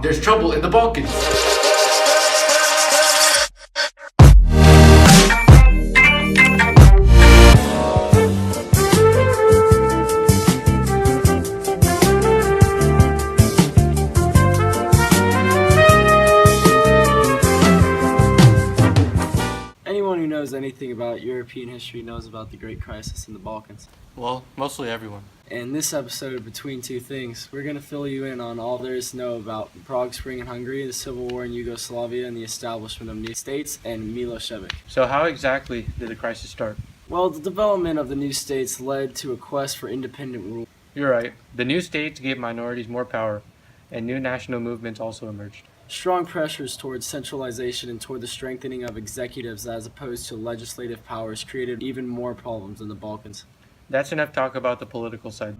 there's trouble in the Balkans. Anyone who knows anything about European history knows about the Great Crisis in the Balkans. Well, mostly everyone. In this episode of Between Two Things, we're going to fill you in on all there is to know about Prague Spring in Hungary, the Civil War in Yugoslavia, and the establishment of new states, and Milosevic. So how exactly did the crisis start? Well, the development of the new states led to a quest for independent rule. You're right. The new states gave minorities more power, and new national movements also emerged. Strong pressures towards centralization and toward the strengthening of executives as opposed to legislative powers created even more problems in the Balkans. That's enough talk about the political side.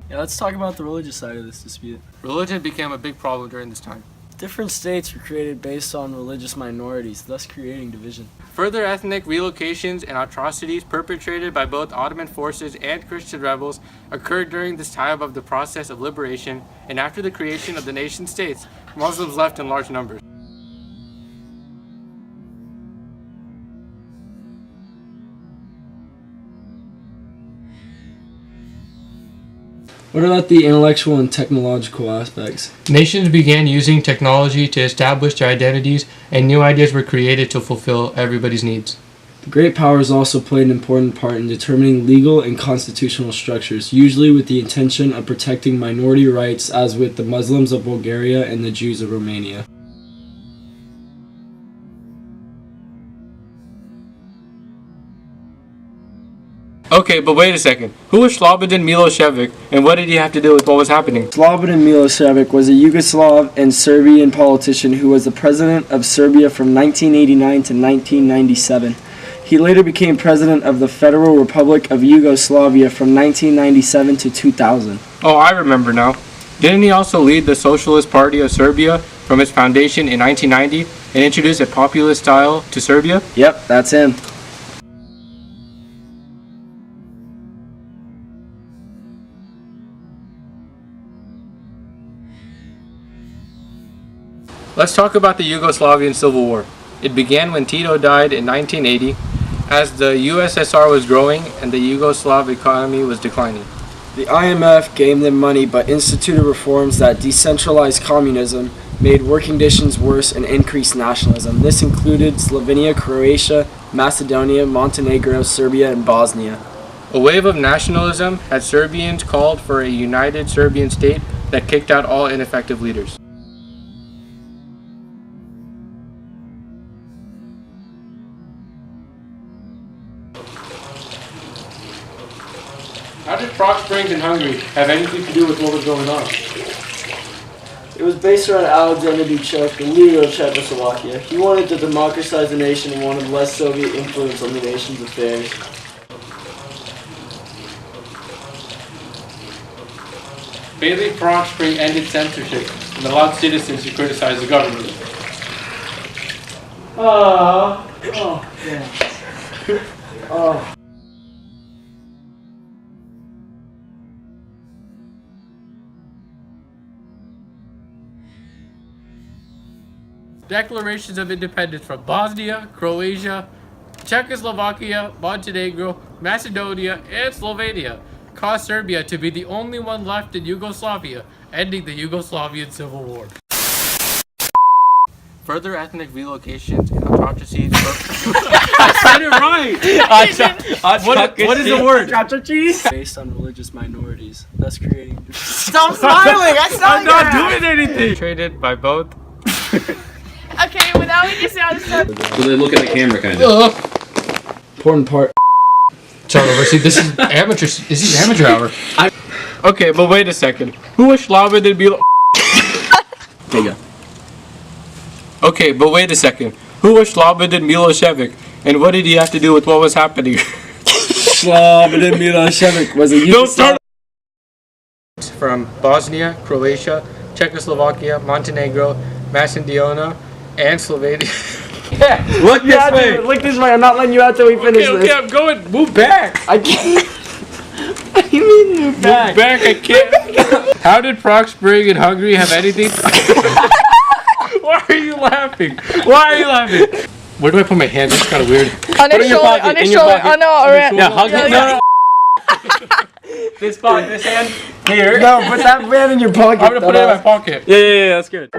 Yeah, let's talk about the religious side of this dispute. Religion became a big problem during this time. Different states were created based on religious minorities, thus creating division. Further ethnic relocations and atrocities perpetrated by both Ottoman forces and Christian rebels occurred during this time of the process of liberation, and after the creation of the nation states, Muslims left in large numbers. What about the intellectual and technological aspects? Nations began using technology to establish their identities, and new ideas were created to fulfill everybody's needs. The great powers also played an important part in determining legal and constitutional structures, usually with the intention of protecting minority rights, as with the Muslims of Bulgaria and the Jews of Romania. Okay, but wait a second. Who was Slobodan Milosevic, and what did he have to do with what was happening? Slobodan Milosevic was a Yugoslav and Serbian politician who was the president of Serbia from 1989 to 1997. He later became president of the Federal Republic of Yugoslavia from 1997 to 2000. Oh, I remember now. Didn't he also lead the Socialist Party of Serbia from its foundation in 1990 and introduce a populist style to Serbia? Yep, that's him. Let's talk about the Yugoslavian Civil War. It began when Tito died in 1980, as the USSR was growing and the Yugoslav economy was declining. The IMF gave them money but instituted reforms that decentralized communism, made working conditions worse, and increased nationalism. This included Slovenia, Croatia, Macedonia, Montenegro, Serbia, and Bosnia. A wave of nationalism had Serbians called for a united Serbian state that kicked out all ineffective leaders. How did Prague Springs in Hungary have anything to do with what was going on? It was based around Alexander Dubček, the leader of Czechoslovakia. He wanted to democratize the nation and wanted less Soviet influence on the nation's affairs. Failing Prague Spring ended censorship and allowed citizens to criticize the government. Declarations of independence from Bosnia, Croatia, Czechoslovakia, Montenegro, Macedonia, and Slovenia caused Serbia to be the only one left in Yugoslavia, ending the Yugoslavian Civil War. Further ethnic relocations and atrocities I said it right! What is the word? Based on religious minorities, thus creating... Stop smiling! I'm not doing anything! Traded by both. Okay, well now we can see how this stuff. So they look at the camera, kind of. Important part. Start over. See, this is amateur. This is amateur hour. Okay, but wait a second. Who was Slobodan Milosevic? There you go. Okay, but wait a second. Who was Slobodan Milosevic, and what did he have to do with what was happening? Slobodan Milosevic was a Yugoslav. From Bosnia, Croatia, Czechoslovakia, Montenegro, Macedonia, and Slovenia. Yeah, look this way. Look this way. I'm not letting you out till we finish this. Okay, I'm going. Move back. I can't. What do you mean move back? Move back, I can't. How did Proc Spring and Hungry have anything? Why are you laughing? Why are you laughing? Where do I put my hand? That's kind of weird. On his shoulder. On his shoulder. Oh no, alright. Yeah, hug it. Yeah. No. This hand. Here. No, put that man in your pocket. I'm gonna put it in my pocket. Yeah, that's good.